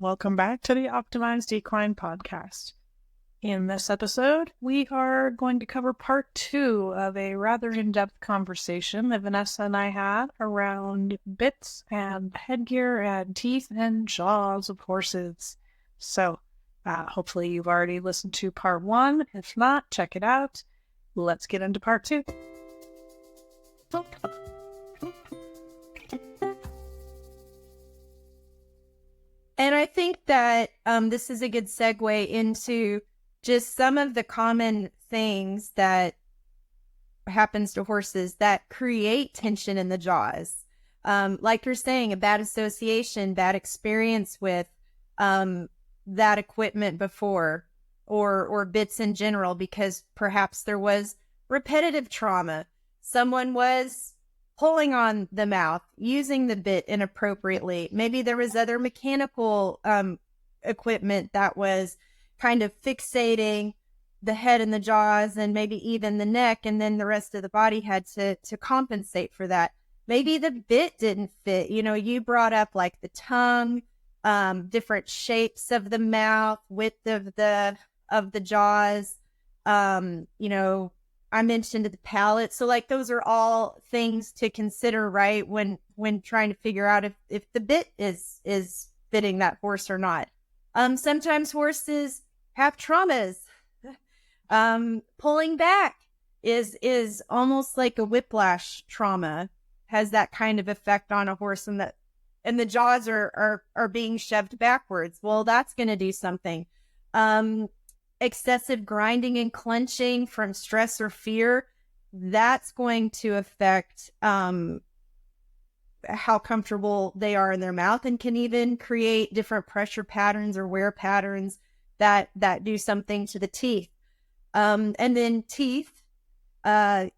Welcome back to the Optimized Equine podcast. In this episode, we are going to cover part 2 of a rather in-depth conversation that Vanessa and I had around bits and headgear and teeth and jaws of horses. So, hopefully you've already listened to part 1. If not, check it out. Let's get into part 2. And I think that this is a good segue into just some of the common things that happens to horses that create tension in the jaws. Like you're saying, a bad association, bad experience with that equipment before, or bits in general, because perhaps there was repetitive trauma. Someone was pulling on the mouth, using the bit inappropriately. Maybe there was other mechanical equipment that was kind of fixating the head and the jaws and maybe even the neck, and then the rest of the body had to compensate for that. Maybe the bit didn't fit. You know, you brought up like the tongue, different shapes of the mouth, width of the jaws, I mentioned the palate. So like those are all things to consider, right? When trying to figure out if the bit is fitting that horse or not. Sometimes horses have traumas. Pulling back is almost like a whiplash trauma, has that kind of effect on a horse, and the jaws are being shoved backwards. Well, that's going to do something. Excessive grinding and clenching from stress or fear, that's going to affect how comfortable they are in their mouth, and can even create different pressure patterns or wear patterns that do something to the teeth. And then teeth, that's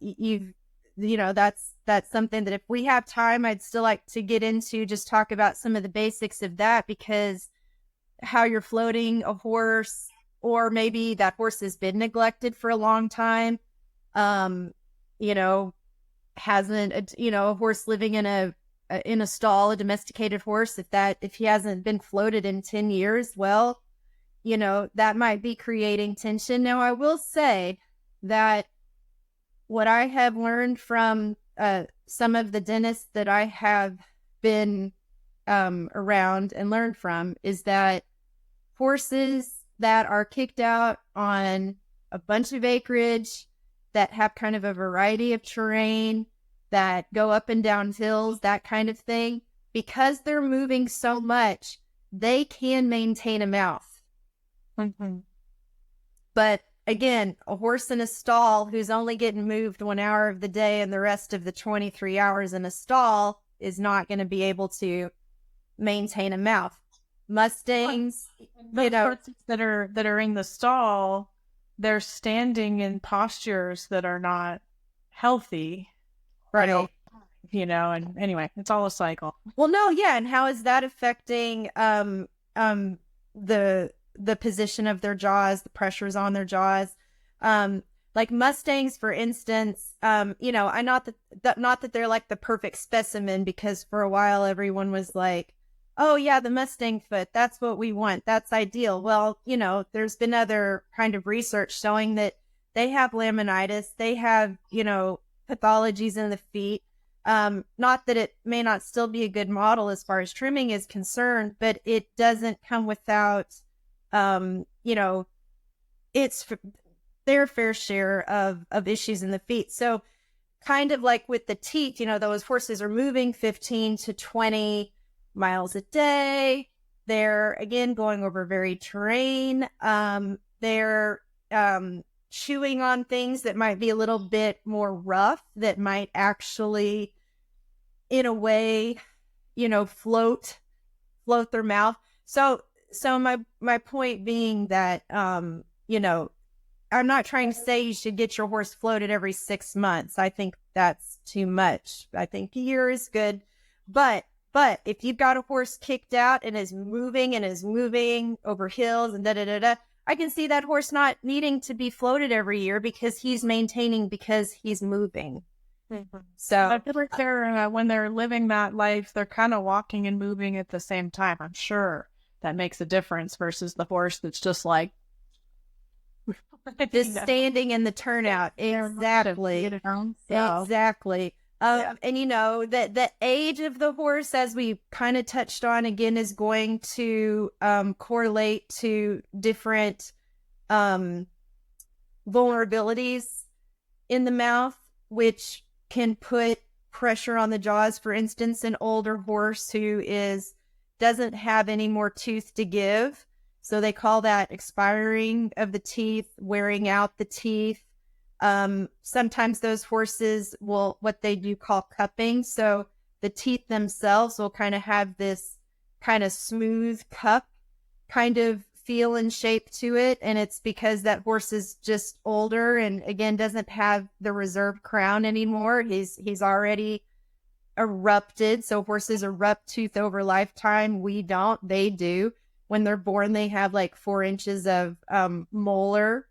something that if we have time, I'd still like to get into, just talk about some of the basics of that, because how you're floating a horse, or maybe that horse has been neglected for a long time. Hasn't, a horse living in a stall, a domesticated horse, if he hasn't been floated in 10 years, well, that might be creating tension. Now, I will say that what I have learned from some of the dentists that I have been around and learned from is that horses that are kicked out on a bunch of acreage, that have kind of a variety of terrain, that go up and down hills, that kind of thing, because they're moving so much, they can maintain a mouth. Mm-hmm. But again, a horse in a stall who's only getting moved 1 hour of the day and the rest of the 23 hours in a stall is not going to be able to maintain a mouth. Mustangs, horses that are in the stall, they're standing in postures that are not healthy, right? And anyway, it's all a cycle. Well, no, yeah, and how is that affecting the position of their jaws, the pressures on their jaws? Like Mustangs, for instance, I not that they're like the perfect specimen, because for a while everyone was like, oh yeah, the Mustang foot, that's what we want, that's ideal. Well, there's been other kind of research showing that they have laminitis, they have, pathologies in the feet. Not that it may not still be a good model as far as trimming is concerned, but it doesn't come without, it's their fair share of issues in the feet. So kind of like with the teeth, those horses are moving 15 to 20 miles a day. They're, again, going over varied terrain. They're chewing on things that might be a little bit more rough, that might actually, in a way, float their mouth. So my point being that, I'm not trying to say you should get your horse floated every 6 months. I think that's too much. I think a year is good. But if you've got a horse kicked out and is moving over hills and I can see that horse not needing to be floated every year, because he's maintaining, because he's moving. Mm-hmm. So I feel like when they're living that life, they're kind of walking and moving at the same time, I'm sure. that makes a difference versus the horse that's just like just standing in the turnout. Exactly. Exactly. And that the age of the horse, as we kind of touched on again, is going to correlate to different vulnerabilities in the mouth, which can put pressure on the jaws. For instance, an older horse who doesn't have any more tooth to give. So they call that expiring of the teeth, wearing out the teeth. Sometimes those horses will, what they do call cupping. So the teeth themselves will kind of have this kind of smooth cup kind of feel and shape to it. And it's because that horse is just older and again, doesn't have the reserve crown anymore. He's already erupted. So horses erupt tooth over lifetime. We don't, they do. When they're born, they have like 4 inches of molar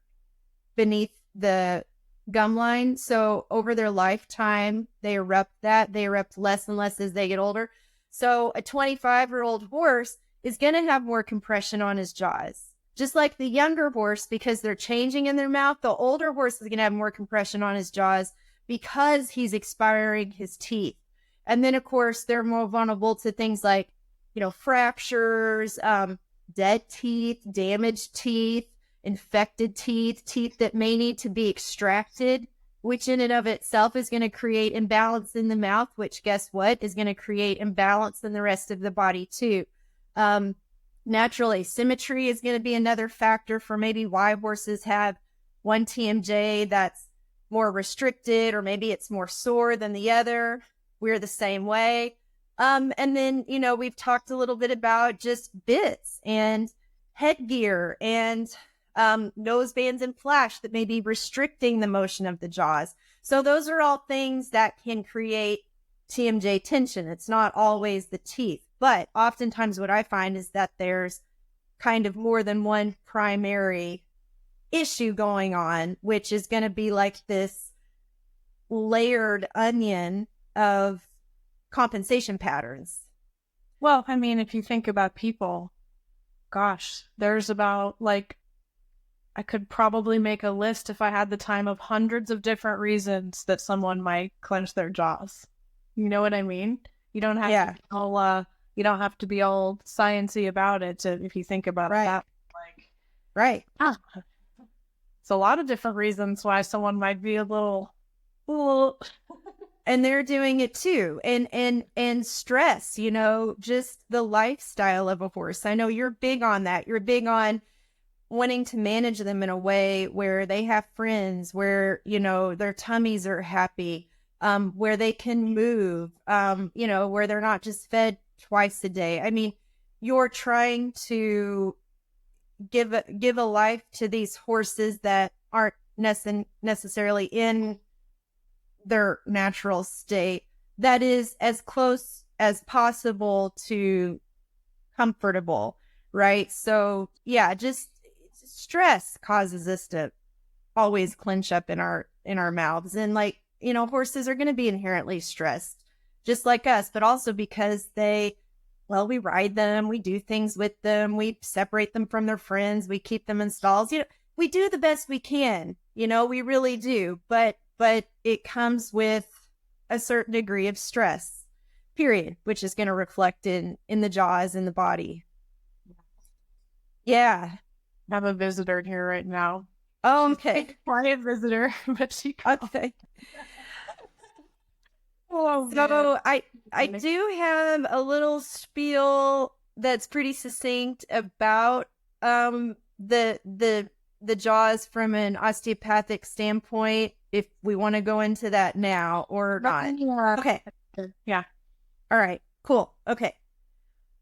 beneath the gum line. So over their lifetime, they erupt that. They erupt less and less as they get older. So a 25-year-old horse is going to have more compression on his jaws. Just like the younger horse, because they're changing in their mouth, the older horse is going to have more compression on his jaws because he's expiring his teeth. And then, of course, they're more vulnerable to things like, fractures, dead teeth, damaged teeth, infected teeth, teeth that may need to be extracted, which in and of itself is going to create imbalance in the mouth, which guess what is going to create imbalance in the rest of the body too. Natural asymmetry is going to be another factor for maybe why horses have one TMJ that's more restricted, or maybe it's more sore than the other. We're the same way. And then, we've talked a little bit about just bits and headgear and nose bands and flash that may be restricting the motion of the jaws. So those are all things that can create TMJ tension. It's not always the teeth, but oftentimes what I find is that there's kind of more than one primary issue going on, which is going to be like this layered onion of compensation patterns. Well, I mean, if you think about people, gosh, there's about I could probably make a list if I had the time of hundreds of different reasons that someone might clench their jaws. You know what I mean? You don't have to be all, you don't have to be all sciencey about it if you think about it that right. It's a lot of different reasons why someone might be a little and they're doing it too. And stress, just the lifestyle of a horse. I know you're big on that. You're big on wanting to manage them in a way where they have friends, where, their tummies are happy, where they can move, where they're not just fed twice a day. I mean, you're trying to give a life to these horses that aren't necessarily in their natural state that is as close as possible to comfortable, right? So yeah, just stress causes us to always clench up in our mouths. And horses are going to be inherently stressed just like us, but also because we ride them, we do things with them, we separate them from their friends, we keep them in stalls, we do the best we can, we really do, but it comes with a certain degree of stress, period, which is going to reflect in the jaws and the body. Yeah. I have a visitor here right now. Oh, okay. Quiet visitor, but she called. Okay. Oh, so I do have a little spiel that's pretty succinct about the jaws from an osteopathic standpoint, if we want to go into that now or not. Yeah. Okay. Yeah. All right. Cool. Okay.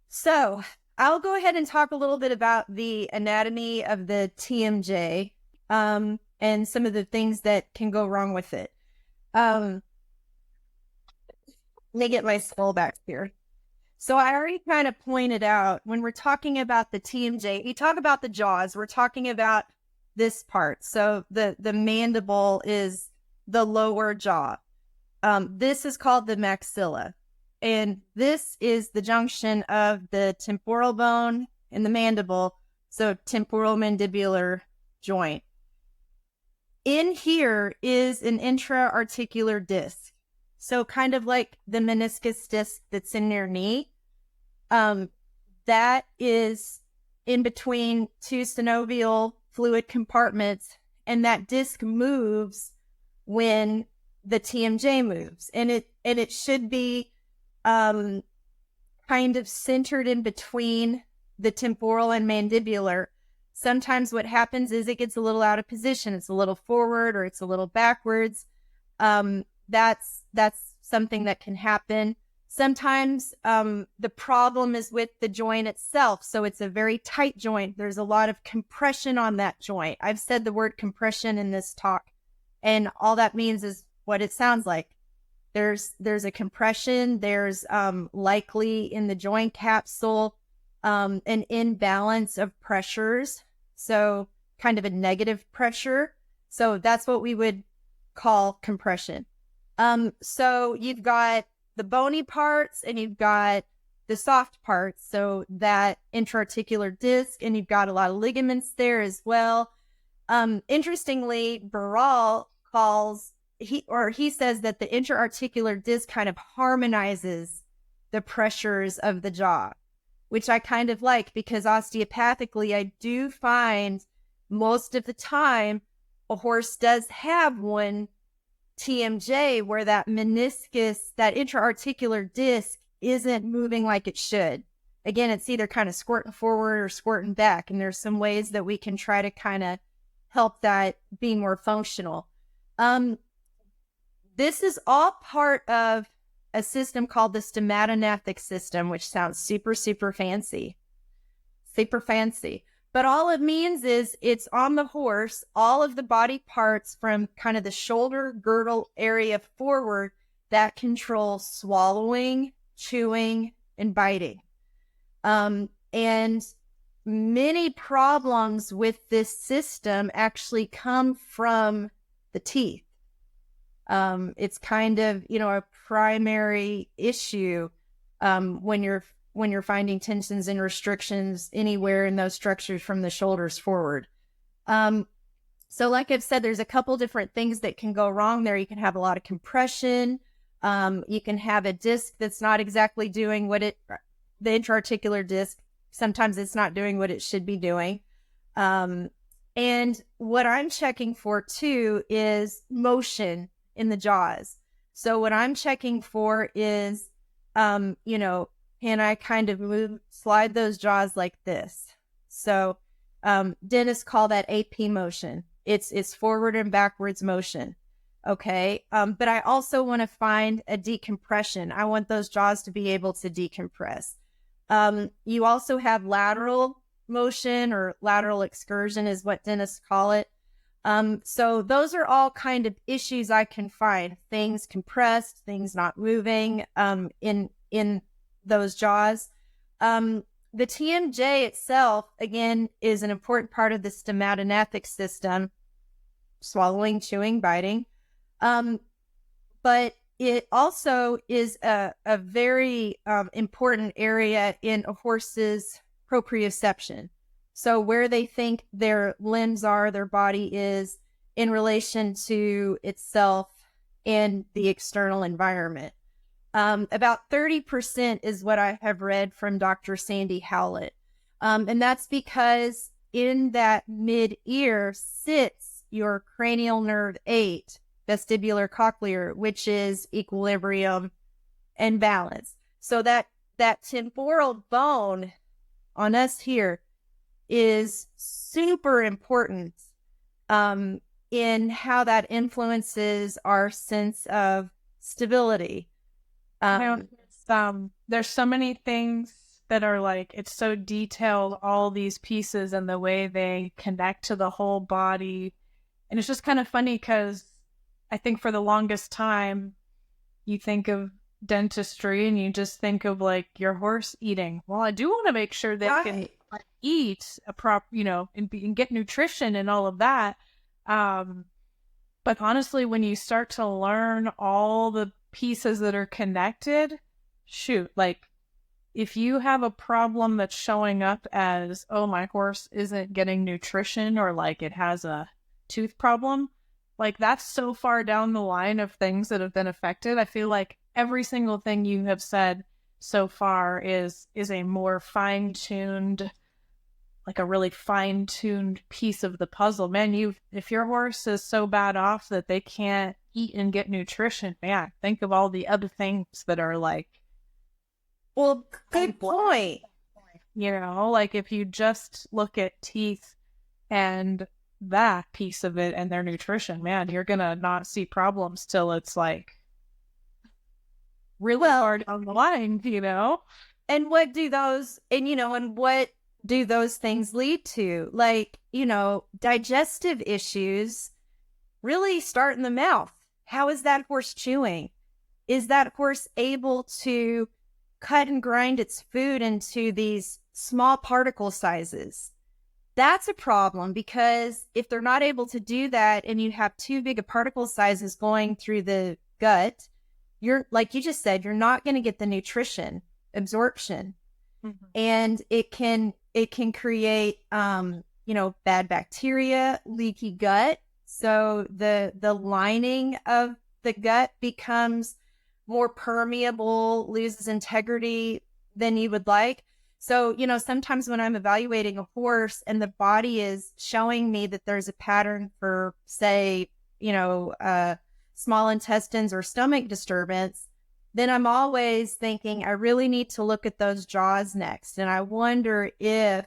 So I'll go ahead and talk a little bit about the anatomy of the TMJ, and some of the things that can go wrong with it. Let me get my skull back here. So I already kind of pointed out, when we're talking about the TMJ, you talk about the jaws, we're talking about this part. So the mandible is the lower jaw. This is called the maxilla. And this is the junction of the temporal bone in the mandible, so temporomandibular joint. In here is an intra-articular disc. So kind of like the meniscus disc that's in your knee. That is in between two synovial fluid compartments, and that disc moves when the TMJ moves. And it should be kind of centered in between the temporal and mandibular. Sometimes what happens is it gets a little out of position. It's a little forward or it's a little backwards. That's something that can happen. Sometimes the problem is with the joint itself. So it's a very tight joint. There's a lot of compression on that joint. I've said the word compression in this talk, and all that means is what it sounds like. There's a compression. There's likely in the joint capsule an imbalance of pressures. So kind of a negative pressure. So that's what we would call compression. So you've got the bony parts and you've got the soft parts. So that intra-articular disc, and you've got a lot of ligaments there as well. Interestingly, Barral he says that the intra-articular disc kind of harmonizes the pressures of the jaw, which I kind of like, because osteopathically, I do find most of the time a horse does have one TMJ where that meniscus, that intra-articular disc, isn't moving like it should. Again, it's either kind of squirting forward or squirting back, and there's some ways that we can try to kind of help that be more functional. This is all part of a system called the stomatognathic system, which sounds super, super fancy. Super fancy. But all it means is it's on the horse, all of the body parts from kind of the shoulder girdle area forward that control swallowing, chewing, and biting. And many problems with this system actually come from the teeth. It's kind of, a primary issue when you're finding tensions and restrictions anywhere in those structures from the shoulders forward. So like I've said, there's a couple different things that can go wrong there. You can have a lot of compression. You can have a disc that's not exactly doing the intra-articular disc. Sometimes it's not doing what it should be doing. And what I'm checking for too is motion in the jaws. So what I'm checking for is, can I kind of slide those jaws like this? So dentists call that AP motion. It's forward and backwards motion. Okay. But I also want to find a decompression. I want those jaws to be able to decompress. You also have lateral motion, or lateral excursion is what dentists call it. So those are all kind of issues I can find. Things compressed, things not moving in those jaws. The TMJ itself, again, is an important part of the stomatognathic system, swallowing, chewing, biting. But it also is a very important area in a horse's proprioception. So where they think their limbs are, their body is in relation to itself and the external environment. About 30% is what I have read from Dr. Sandy Howlett. And that's because in that mid-ear sits your cranial nerve 8, vestibular cochlear, which is equilibrium and balance. So that temporal bone on us here is super important in how that influences our sense of stability. There's so many things that are like, it's so detailed, all these pieces and the way they connect to the whole body. And it's just kind of funny because I think for the longest time, you think of dentistry and you just think of like your horse eating. Well, I do want to make sure they can eat a and get nutrition and all of that. But honestly, when you start to learn all the pieces that are connected, shoot, like if you have a problem that's showing up as, oh, my horse isn't getting nutrition, or like it has a tooth problem, like that's so far down the line of things that have been affected. I feel like every single thing you have said so far is a more fine-tuned, like a really fine-tuned piece of the puzzle. Man, if your horse is so bad off that they can't eat and get nutrition, man, think of all the other things that are like, well, good point. you know, like if you just look at teeth and that piece of it and their nutrition, man, you're gonna not see problems till it's like really hard on the line, you know? And what do those, and what do those things lead to? Like, digestive issues really start in the mouth. How is that horse chewing? Is that horse able to cut and grind its food into these small particle sizes? That's a problem, because if they're not able to do that and you have too big of particle sizes going through the gut, you're, like you just said, you're not going to get the nutrition absorption. Mm-hmm. And it can create, bad bacteria, leaky gut. So the lining of the gut becomes more permeable, loses integrity than you would like. So, sometimes when I'm evaluating a horse and the body is showing me that there's a pattern for, say, small intestines or stomach disturbance, then I'm always thinking I really need to look at those jaws next. And I wonder if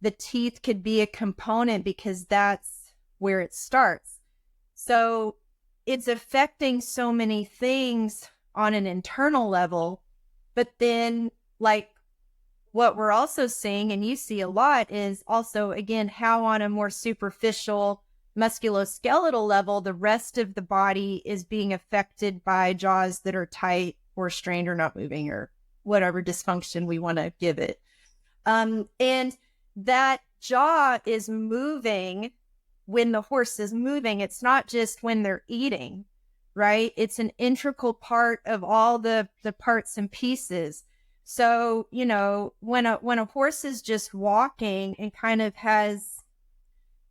the teeth could be a component, because that's where it starts. So it's affecting so many things on an internal level, but then like what we're also seeing, and you see a lot, is also, again, how on a more superficial musculoskeletal level, the rest of the body is being affected by jaws that are tight or strained or not moving, or whatever dysfunction we want to give it. And that jaw is moving when the horse is moving. It's not just when they're eating, right? It's an integral part of all the parts and pieces. So, when a horse is just walking and kind of has,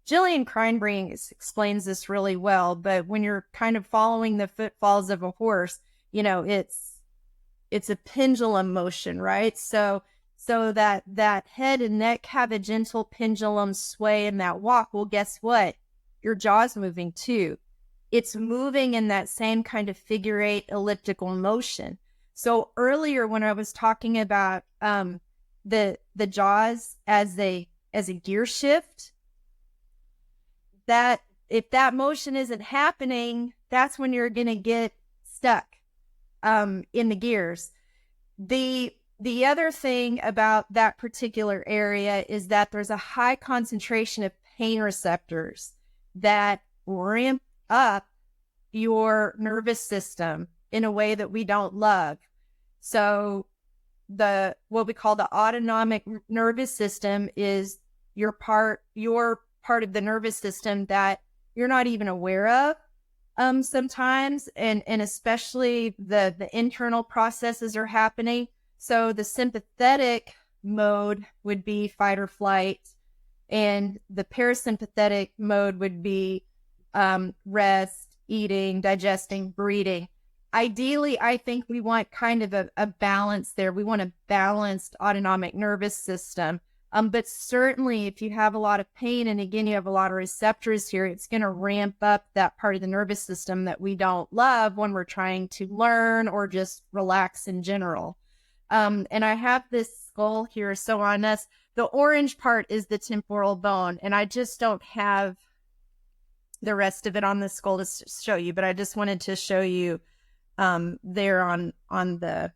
Jillian Kreinbring explains this really well, but when you're kind of following the footfalls of a horse, it's a pendulum motion, right? So that head and neck have a gentle pendulum sway in that walk. Well, guess what? Your jaw's moving too. It's moving in that same kind of figure eight elliptical motion. So earlier when I was talking about the jaws as a gear shift, that if that motion isn't happening, that's when you're going to get stuck in the gears. The other thing about that particular area is that there's a high concentration of pain receptors that ramp up your nervous system in a way that we don't love. So what we call the autonomic nervous system is your part of the nervous system that you're not even aware of sometimes, and especially the internal processes are happening. So the sympathetic mode would be fight or flight, and the parasympathetic mode would be rest, eating, digesting, breathing. Ideally, I think we want kind of a balance there. We want a balanced autonomic nervous system. But certainly if you have a lot of pain, and again, you have a lot of receptors here, it's going to ramp up that part of the nervous system that we don't love when we're trying to learn or just relax in general. And I have this skull here. So on us, the orange part is the temporal bone, and I just don't have the rest of it on the skull to show you, but I just wanted to show you there on the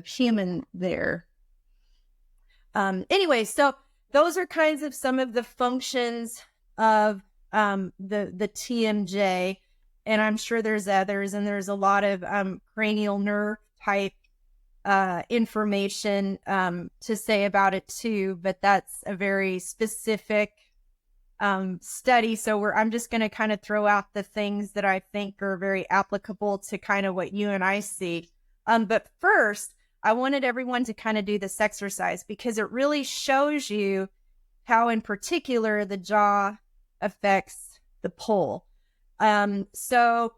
human there. Anyway, so those are kinds of some of the functions of the TMJ, and I'm sure there's others, and there's a lot of cranial nerve type information to say about it too, but that's a very specific study. So I'm just going to kind of throw out the things that I think are very applicable to kind of what you and I see. But first, I wanted everyone to kind of do this exercise because it really shows you how in particular the jaw affects the poll. So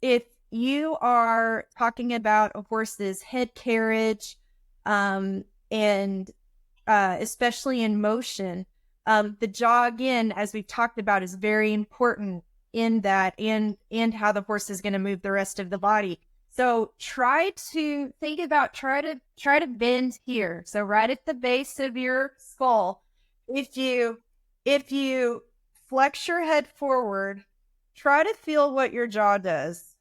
if you are talking about a horse's head carriage, and especially in motion, the jaw, again, as we've talked about, is very important in that and how the horse is going to move the rest of the body. So try to think about, try to bend here. So right at the base of your skull, if you flex your head forward, try to feel what your jaw does.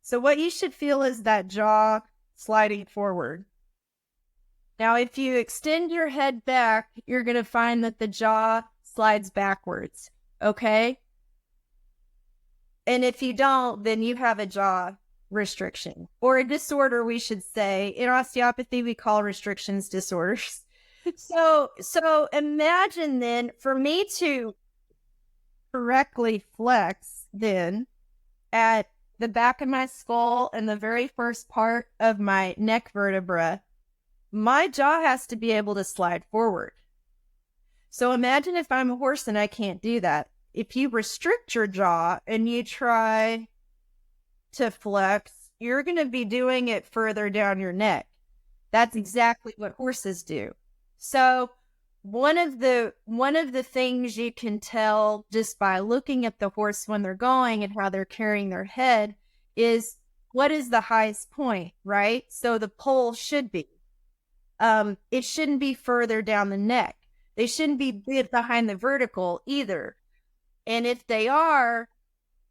So what you should feel is that jaw sliding forward. Now, if you extend your head back, you're going to find that the jaw slides backwards, okay? And if you don't, then you have a jaw restriction or a disorder, we should say. In osteopathy, we call restrictions disorders. So imagine then for me to correctly flex then at the back of my skull and the very first part of my neck vertebra, my jaw has to be able to slide forward. So imagine if I'm a horse and I can't do that. If you restrict your jaw and you try to flex, you're going to be doing it further down your neck. That's exactly what horses do. So one of the things you can tell just by looking at the horse when they're going and how they're carrying their head is what is the highest point, right? So the poll should be. It shouldn't be further down the neck. They shouldn't be behind the vertical either. And if they are,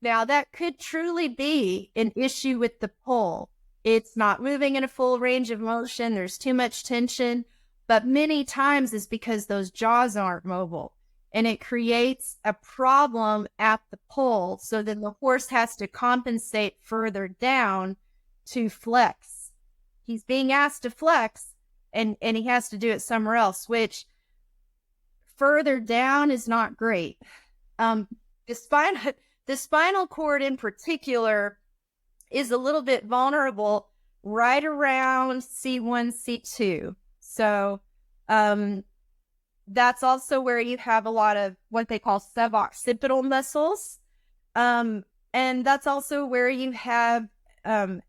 now that could truly be an issue with the poll. It's not moving in a full range of motion. There's too much tension. But many times it's because those jaws aren't mobile. And it creates a problem at the poll. So then the horse has to compensate further down to flex. He's being asked to flex, and he has to do it somewhere else, which further down is not great. The spinal cord in particular is a little bit vulnerable right around C1, C2. So that's also where you have a lot of what they call suboccipital muscles. And that's also where you have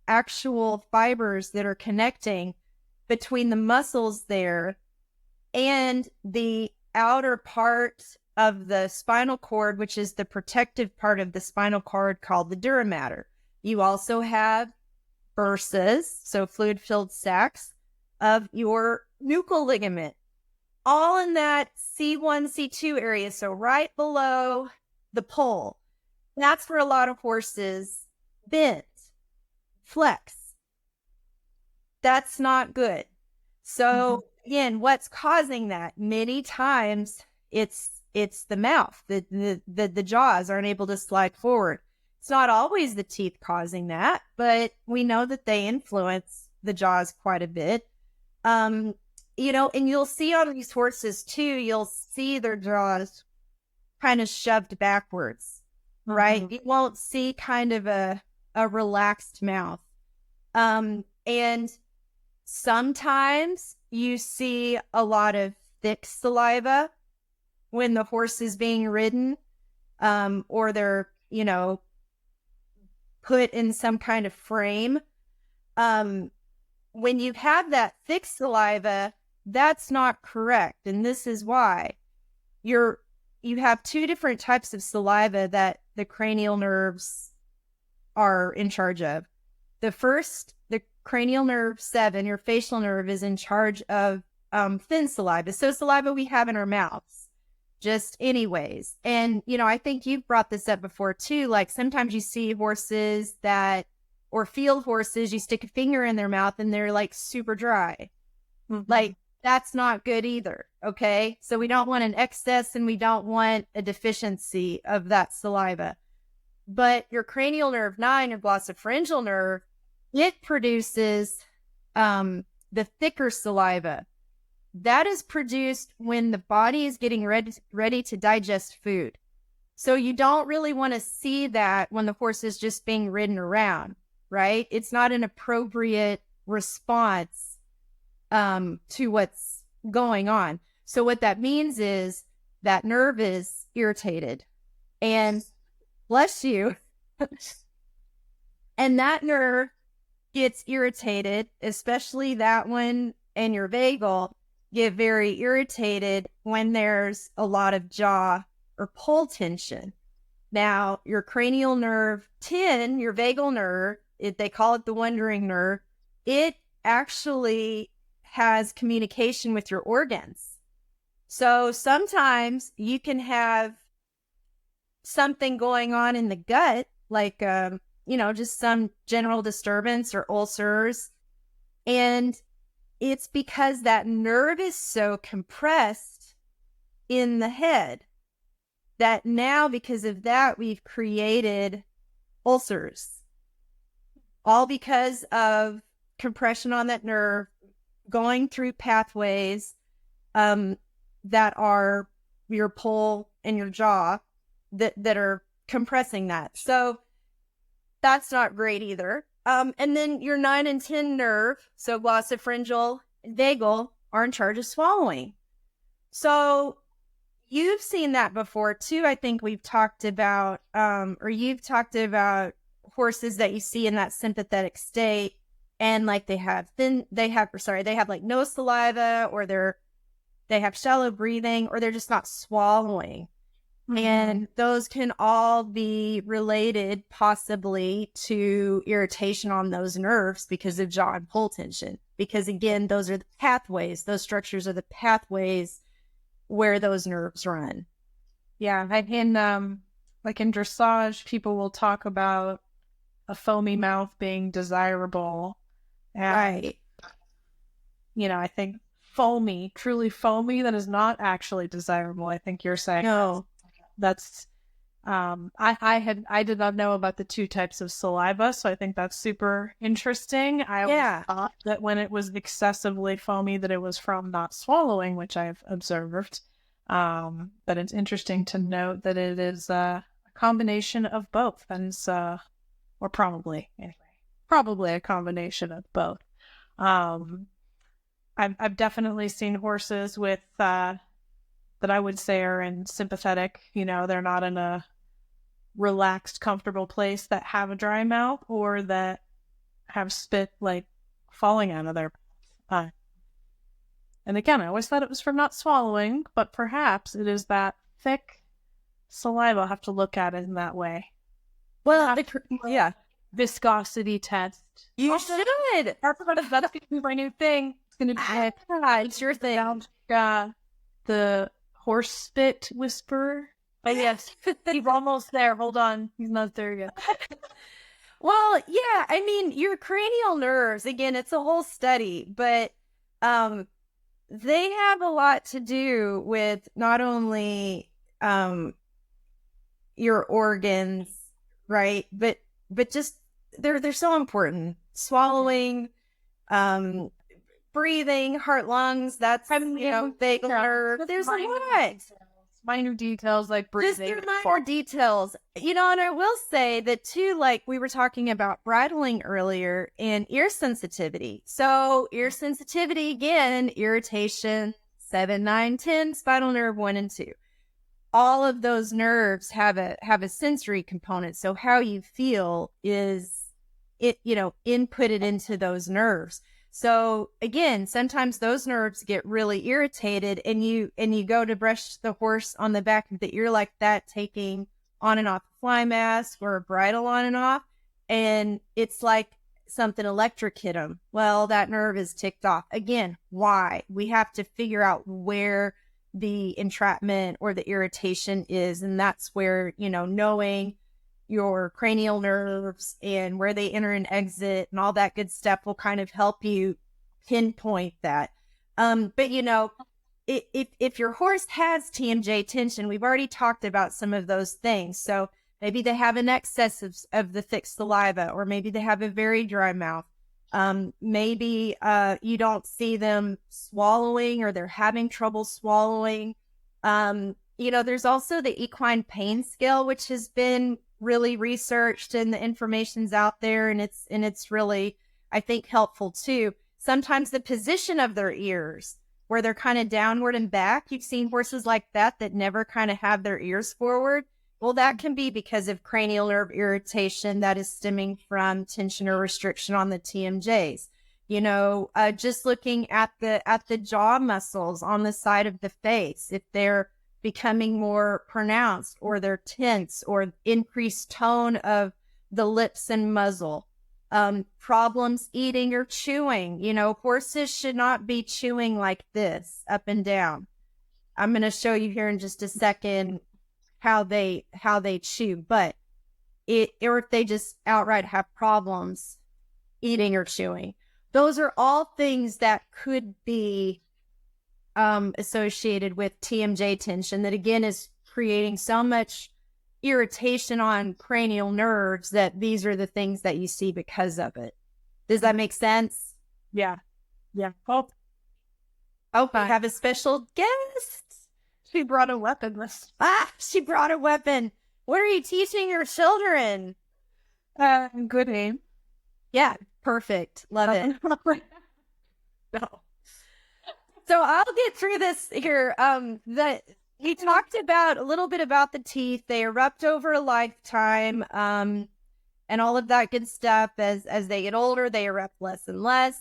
actual fibers that are connecting between the muscles there and the outer part of the spinal cord, which is the protective part of the spinal cord called the dura mater. You also have bursas, so fluid-filled sacs, of your nuchal ligament, all in that C1, C2 area, so right below the poll. That's where a lot of horses bend, flex. That's not good. So again, what's causing that? Many times it's the mouth. The jaws aren't able to slide forward. It's not always the teeth causing that, but we know that they influence the jaws quite a bit. And you'll see on these horses too, you'll see their jaws kind of shoved backwards, right? You won't see kind of a relaxed mouth. And sometimes you see a lot of thick saliva when the horse is being ridden, or they're, put in some kind of frame. When you have that thick saliva, that's not correct. And this is why you have two different types of saliva that the cranial nerves are in charge of. The first, the cranial nerve 7, your facial nerve, is in charge of thin saliva. So saliva we have in our mouths, just anyways. And, I think you've brought this up before too. Like sometimes you see horses or field horses, you stick a finger in their mouth and they're like super dry. Like that's not good either. Okay. So we don't want an excess and we don't want a deficiency of that saliva. But your cranial nerve 9, your glossopharyngeal nerve, it produces the thicker saliva. That is produced when the body is getting ready to digest food. So you don't really want to see that when the horse is just being ridden around, right? It's not an appropriate response to what's going on. So what that means is that nerve is irritated, and bless you, and that nerve gets irritated, especially that one and your vagal get very irritated when there's a lot of jaw or pull tension. Now, your cranial nerve 10, your vagal nerve, they call it the wandering nerve, it actually has communication with your organs. So sometimes you can have something going on in the gut, like, just some general disturbance or ulcers. And it's because that nerve is so compressed in the head that now, because of that, we've created ulcers, all because of compression on that nerve going through pathways that are your pull and your jaw that are compressing that. So that's not great either. And then your 9 and 10 nerve, so glossopharyngeal and vagal, are in charge of swallowing. So you've seen that before too. I think we've talked about, or you've talked about horses that you see in that sympathetic state, and like they have like no saliva, or they have shallow breathing, or they're just not swallowing. Mm-hmm. And those can all be related possibly to irritation on those nerves because of jaw and pull tension. Because again, those are the pathways, those structures are the pathways where those nerves run. Yeah, like in dressage, people will talk about a foamy mouth being desirable. And, right. I think foamy, truly foamy, that is not actually desirable. I think you're saying no. That's I did not know about the 2 types of saliva, so I think that's super interesting. I always thought that when it was excessively foamy that it was from not swallowing, which I've observed. But it's interesting to note that it is a combination of both, and or probably a combination of both. I've definitely seen horses with that I would say are in sympathetic, they're not in a relaxed, comfortable place, that have a dry mouth or that have spit like falling out of their mouth. And again, I always thought it was from not swallowing, but perhaps it is that thick saliva. I'll have to look at it in that way. Well, viscosity test. You should. That's going to be my new thing. It's going to be it's your thing. The horse spit whisperer. But yes, he's almost there. Hold on. He's not there yet. Well, yeah, I mean, your cranial nerves, again, it's a whole study, but they have a lot to do with not only your organs, right? But just they're so important. Swallowing, breathing, heart, lungs, that's, vagal nerve. There's a lot. Minor details like breathing. Just minor details. And I will say that too, like we were talking about bridling earlier, and ear sensitivity. So ear sensitivity, again, irritation, 7, 9, 10, spinal nerve 1 and 2. All of those nerves have a sensory component. So how you feel is inputted into those nerves. So again, sometimes those nerves get really irritated, and you go to brush the horse on the back of the ear like that, taking on and off a fly mask or a bridle on and off, and it's like something electric hit them. Well, that nerve is ticked off. Again, why? We have to figure out where the entrapment or the irritation is, and that's where, knowing your cranial nerves and where they enter and exit and all that good stuff will kind of help you pinpoint that. But if your horse has TMJ tension, we've already talked about some of those things. So maybe they have an excess of the thick saliva, or maybe they have a very dry mouth. Maybe you don't see them swallowing, or they're having trouble swallowing. There's also the equine pain scale, which has been really researched, and the information's out there, and it's really I think helpful too. Sometimes the position of their ears, where they're kind of downward and back. You've seen horses like that never kind of have their ears forward. Well, that can be because of cranial nerve irritation that is stemming from tension or restriction on the TMJs. Just looking at the jaw muscles on the side of the face, if they're becoming more pronounced or they're tense or increased tone of the lips and muzzle. Problems eating or chewing. Horses should not be chewing like this up and down. I'm going to show you here in just a second how they chew, but or if they just outright have problems eating or chewing. Those are all things that could be associated with TMJ tension that, again, is creating so much irritation on cranial nerves that these are the things that you see because of it. Does that make sense? Yeah. Oh, we have a special guest. She brought a weapon. She brought a weapon. What are you teaching your children? Good aim. Yeah, perfect. Love it. No. So I'll get through this here. He talked about a little bit about the teeth. They erupt over a lifetime, and all of that good stuff. As they get older, they erupt less and less.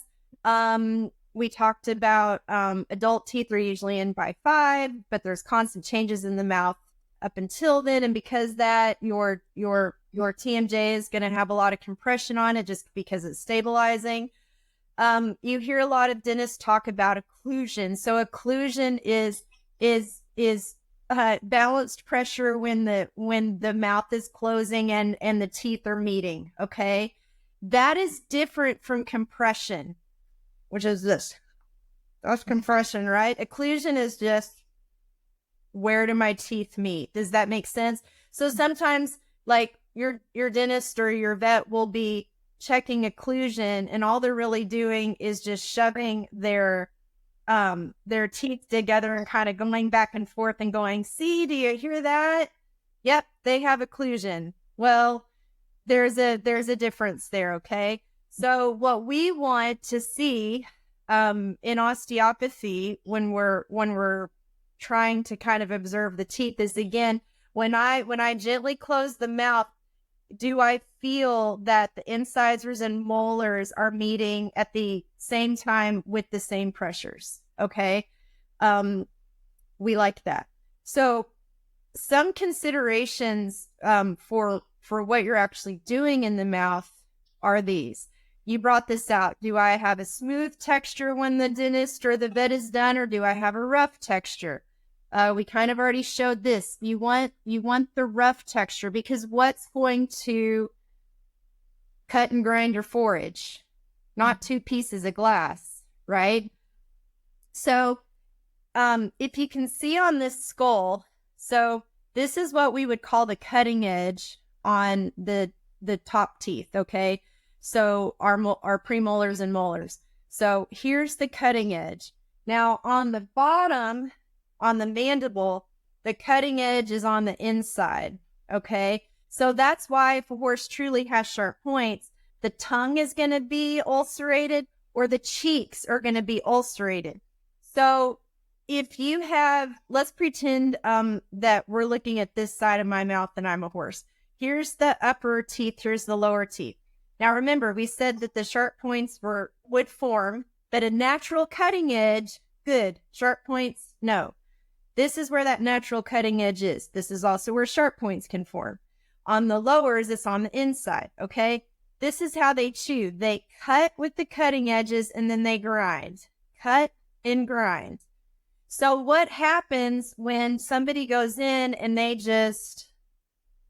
We talked about adult teeth are usually in by 5, but there's constant changes in the mouth up until then, and because that your TMJ is going to have a lot of compression on it just because it's stabilizing. You hear a lot of dentists talk about occlusion. So occlusion is balanced pressure when the mouth is closing and the teeth are meeting. Okay, that is different from compression, which is this. That's compression, right? Occlusion is just, where do my teeth meet? Does that make sense? So sometimes, like, your dentist or your vet will be checking occlusion, and all they're really doing is just shoving their teeth together and kind of going back and forth and going, see, do you hear that? Yep, they have occlusion. Well, there's a difference there, okay? So what we want to see in osteopathy when we're trying to kind of observe the teeth is, again, when I gently close the mouth, do I feel that the incisors and molars are meeting at the same time with the same pressures? Okay. We like that. So some considerations for what you're actually doing in the mouth are these. You brought this out. Do I have a smooth texture when the dentist or the vet is done, or do I have a rough texture? We kind of already showed this. You want the rough texture, because what's going to cut and grind your forage? Not 2 pieces of glass, right? So if you can see on this skull, so this is what we would call the cutting edge on the top teeth, okay? So our premolars and molars. So here's the cutting edge. Now on the bottom, on the mandible, the cutting edge is on the inside, okay? So that's why if a horse truly has sharp points, the tongue is going to be ulcerated or the cheeks are going to be ulcerated. So if you have, let's pretend that we're looking at this side of my mouth and I'm a horse. Here's the upper teeth, here's the lower teeth. Now remember, we said that the sharp points would form, but a natural cutting edge, good. Sharp points, no. This is where that natural cutting edge is. This is also where sharp points can form. On the lowers, it's on the inside, okay? This is how they chew. They cut with the cutting edges and then they grind. Cut and grind. So what happens when somebody goes in and they just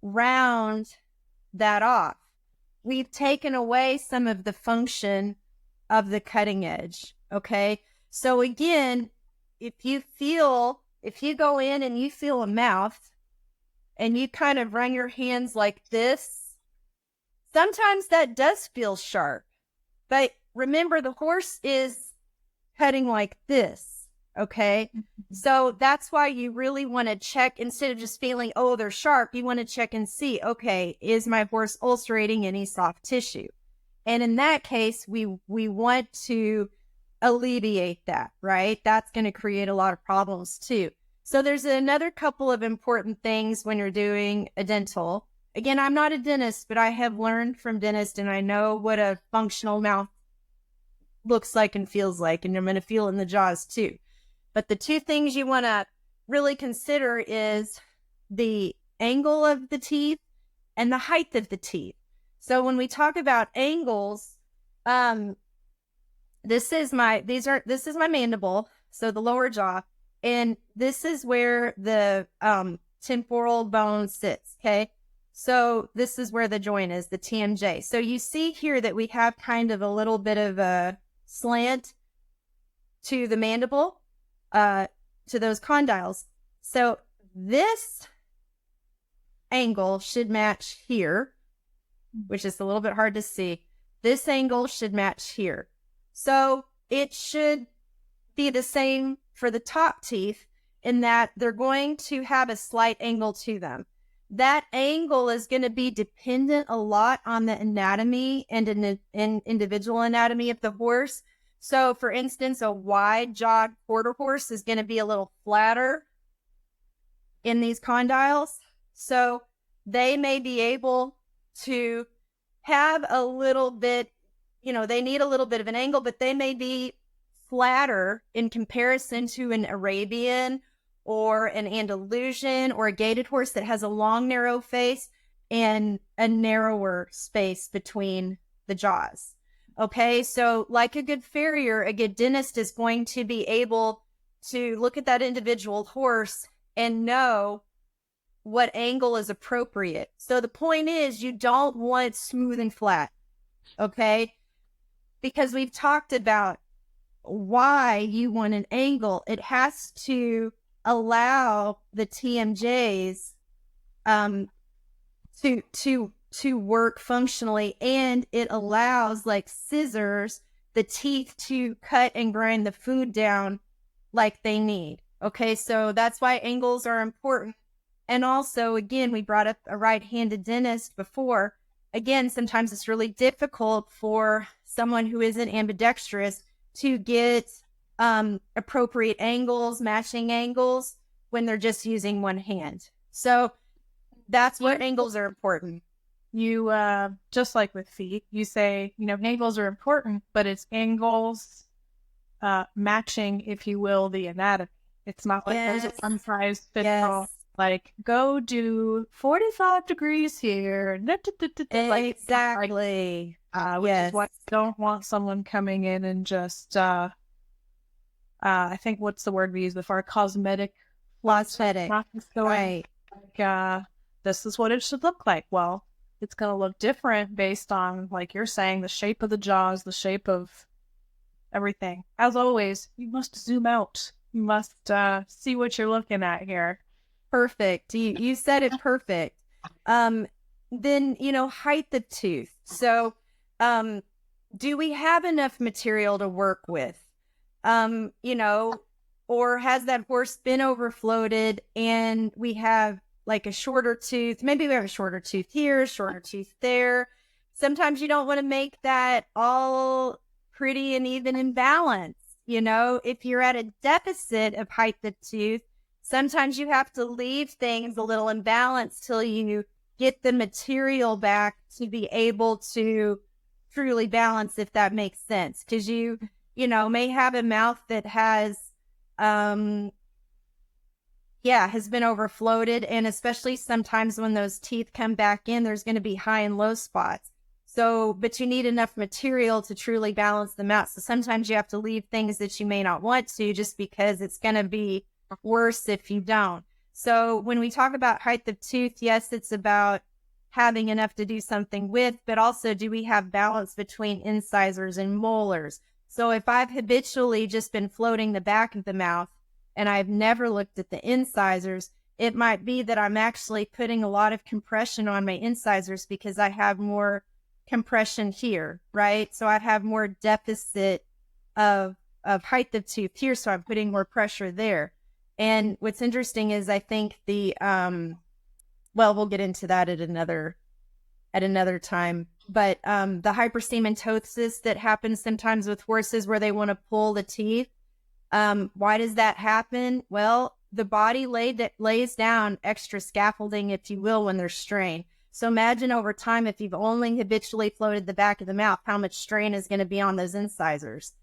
round that off? We've taken away some of the function of the cutting edge, okay? So again, if you go in and you feel a mouth and you kind of run your hands like this, sometimes that does feel sharp. But remember, the horse is cutting like this, okay? So that's why you really want to check, instead of just feeling, oh, they're sharp, you want to check and see, okay, is my horse ulcerating any soft tissue? And in that case, we want to alleviate that, right? That's going to create a lot of problems too. So there's another couple of important things when you're doing a dental. Again, I'm not a dentist, but I have learned from dentists and I know what a functional mouth looks like and feels like, and I'm going to feel in the jaws too. But the two things you want to really consider is the angle of the teeth and the height of the teeth. So when we talk about angles, this is my mandible, so the lower jaw, and this is where the temporal bone sits, okay? So this is where the joint is, the TMJ. So you see here that we have kind of a little bit of a slant to the mandible, to those condyles. So this angle should match here, which is a little bit hard to see. This angle should match here. So it should be the same for the top teeth in that they're going to have a slight angle to them. That angle is going to be dependent a lot on the anatomy and in individual anatomy of the horse. So for instance, a wide-jawed quarter horse is going to be a little flatter in these condyles. So they may be able to have a little bit, they need a little bit of an angle, but they may be flatter in comparison to an Arabian or an Andalusian or a gaited horse that has a long, narrow face and a narrower space between the jaws. Okay, so like a good farrier, a good dentist is going to be able to look at that individual horse and know what angle is appropriate. So the point is, you don't want smooth and flat, okay? Because we've talked about why you want an angle. It has to allow the TMJs to work functionally, and it allows, like scissors, the teeth to cut and grind the food down like they need. Okay, so that's why angles are important. And also, again, we brought up a right-handed dentist before. Again, sometimes it's really difficult for someone who isn't ambidextrous to get appropriate angles, matching angles when they're just using one hand. So that's what angles are important. You, just like with feet, you say, angles are important, but it's angles matching, if you will, the anatomy. It's not like there's a one size fits all. Like, go do 45 degrees here. Exactly. Which is why I don't want someone coming in and just, I think what's the word we used before? Cosmetic. Right. Like, this is what it should look like. Well, it's going to look different based on, like you're saying, the shape of the jaws, the shape of everything. As always, you must zoom out. You must see what you're looking at here. Perfect. You said it perfect. Then, height of tooth. So, do we have enough material to work with? Or has that horse been overfloated and we have like a shorter tooth? Maybe we have a shorter tooth here, shorter tooth there. Sometimes you don't want to make that all pretty and even in balance. If you're at a deficit of height of tooth, sometimes you have to leave things a little imbalanced till you get the material back to be able to truly balance, if that makes sense. Because you may have a mouth that has been overfloated. And especially sometimes when those teeth come back in, there's going to be high and low spots. So, but you need enough material to truly balance them out. So sometimes you have to leave things that you may not want to, just because it's going to be worse if you don't. So when we talk about height of tooth, yes, it's about having enough to do something with, but also, do we have balance between incisors and molars? So if I've habitually just been floating the back of the mouth and I've never looked at the incisors, it might be that I'm actually putting a lot of compression on my incisors because I have more compression here, right? So I have more deficit of height of tooth here, so I'm putting more pressure there. And what's interesting is, I think we'll get into that at another at another time. But the hyperstematosis that happens sometimes with horses where they want to pull the teeth, why does that happen? Well, the body lays down extra scaffolding, if you will, when there's strain. So imagine over time, if you've only habitually floated the back of the mouth, how much strain is going to be on those incisors.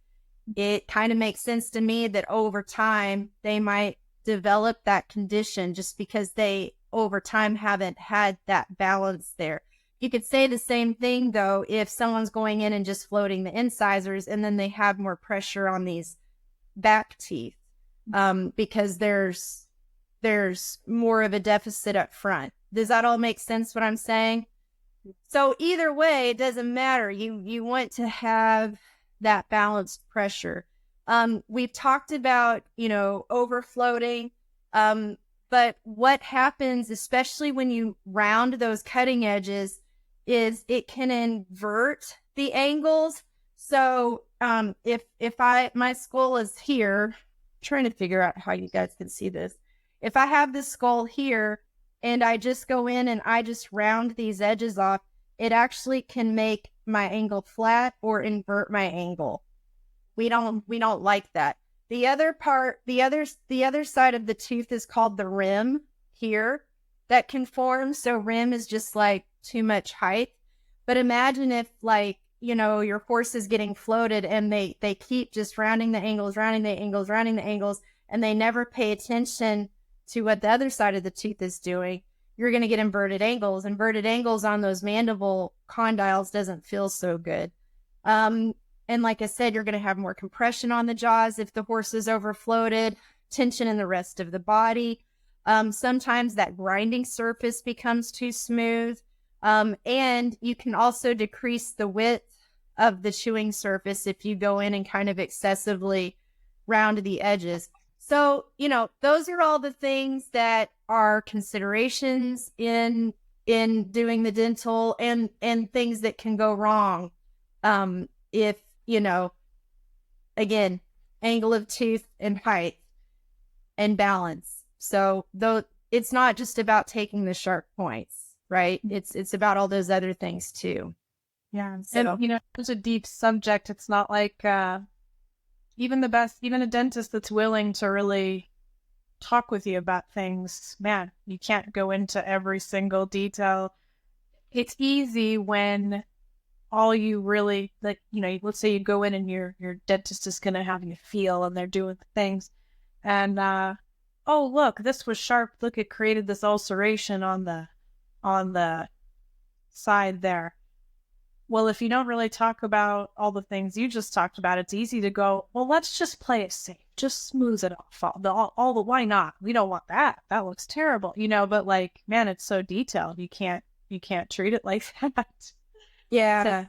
It kind of makes sense to me that over time, they might develop that condition just because they, over time, haven't had that balance there. You could say the same thing, though, if someone's going in and just floating the incisors and then they have more pressure on these back teeth, because there's more of a deficit up front. Does that all make sense what I'm saying? So either way, it doesn't matter. You want to have that balanced pressure. We've talked about, overfloating, but what happens, especially when you round those cutting edges, is it can invert the angles. So if my skull is here, I'm trying to figure out how you guys can see this. If I have this skull here and I just go in and I just round these edges off, it actually can make my angle flat or invert my angle. We don't like that. The other side of the tooth is called the rim here that can form. So rim is just like too much height. But imagine if your horse is getting floated and they keep just rounding the angles, and they never pay attention to what the other side of the tooth is doing. You're going to get inverted angles. Inverted angles on those mandible condyles doesn't feel so good. And like I said, you're going to have more compression on the jaws if the horse is overfloated, tension in the rest of the body. Sometimes that grinding surface becomes too smooth. And you can also decrease the width of the chewing surface if you go in and kind of excessively round the edges. So, those are all the things that are considerations in doing the dental and things that can go wrong. If, again, angle of tooth and height and balance. So though it's not just about taking the sharp points, right? It's about all those other things too. Yeah. So. And, it's a deep subject. It's not like, even a dentist that's willing to really talk with you about things, man, you can't go into every single detail. It's easy when all you really, let's say you go in and your dentist is going to have you feel and they're doing things. And, oh, look, this was sharp. Look, it created this ulceration on the side there. Well, if you don't really talk about all the things you just talked about, it's easy to go, well, let's just play it safe. Just smooth it off. Why not? We don't want that. That looks terrible, but man, it's so detailed. You can't treat it like that. Yeah. So,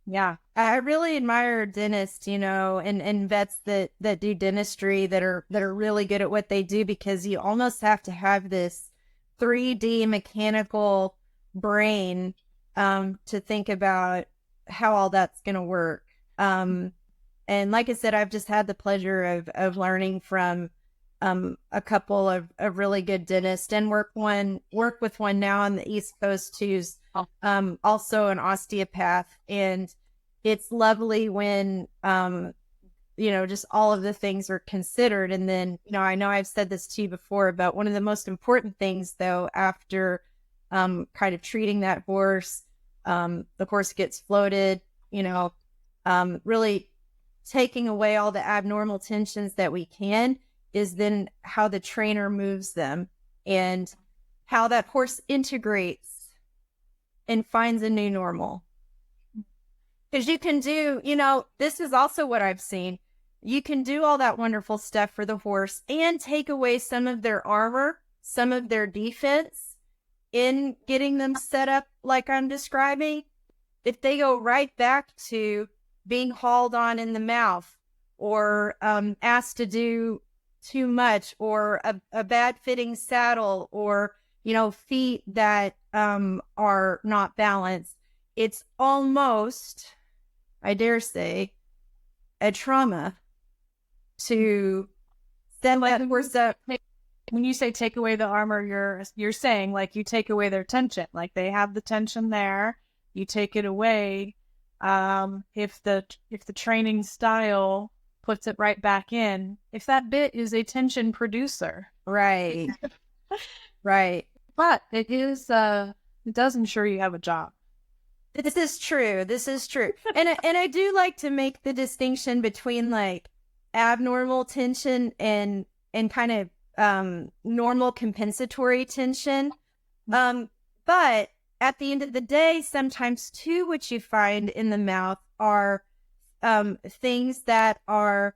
yeah. I really admire dentists, and vets that do dentistry that are really good at what they do, because you almost have to have this 3D mechanical brain to think about how all that's going to work. And like I said, I've just had the pleasure of learning from a couple of really good dentists, and work with one now on the East Coast who's also an osteopath. And it's lovely when, just all of the things are considered. And then, I know I've said this to you before, but one of the most important things, though, after kind of treating that horse, the horse gets floated, really taking away all the abnormal tensions that we can, is then how the trainer moves them and how that horse integrates and finds a new normal. Because you can do, this is also what I've seen. You can do all that wonderful stuff for the horse and take away some of their armor, some of their defense in getting them set up like I'm describing. If they go right back to being hauled on in the mouth, or asked to do too much, or a bad fitting saddle, or, feet that are not balanced, it's almost, I dare say, a trauma to set that horse up. when you say take away the armor, you're saying like you take away their tension, like they have the tension there, you take it away. If the training style puts it right back in, if that bit is a tension producer, Right. Right. but it is it does ensure you have a job. This is true. This is true. And I do like to make the distinction between like abnormal tension and kind of normal compensatory tension. But at the end of the day, sometimes too, what you find in the mouth are things that are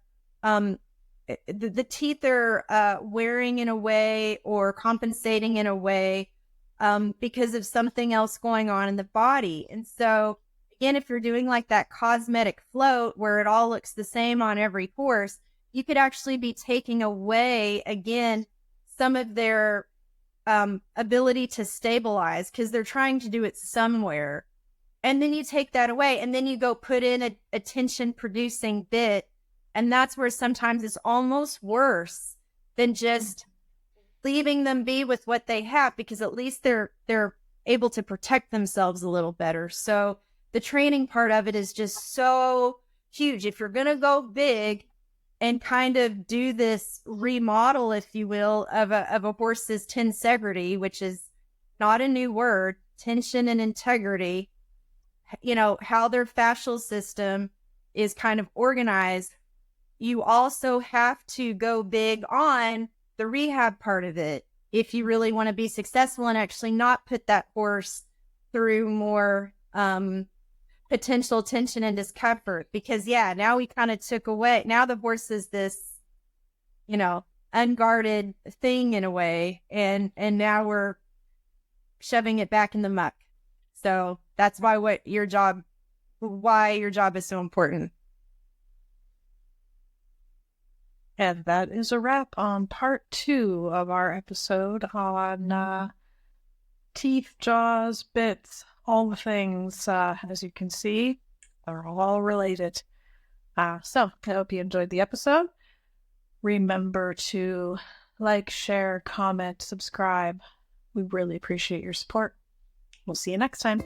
the teeth are wearing in a way or compensating in a way because of something else going on in the body. And so, again, if you're doing like that cosmetic float where it all looks the same on every horse, you could actually be taking away, again, some of their ability to stabilize because they're trying to do it somewhere. And then you take that away and then you go put in a tension producing bit. And that's where sometimes it's almost worse than just leaving them be with what they have, because at least they're able to protect themselves a little better. So the training part of it is just so huge. If you're going to go big and kind of do this remodel, if you will, of a horse's tensegrity, which is not a new word, tension and integrity, you know, how their fascial system is kind of organized, you also have to go big on the rehab part of it if you really want to be successful and actually not put that horse through more potential tension and discomfort. Because now we kind of took away, now the horse is this, you know, unguarded thing in a way, and now we're shoving it back in the muck. So that's why your job is so important. And that is a wrap on part 2 of our episode on teeth, jaws, bits, all the things. As you can see, they're all related. So I hope you enjoyed the episode. Remember to like, share, comment, subscribe. We really appreciate your support. We'll see you next time.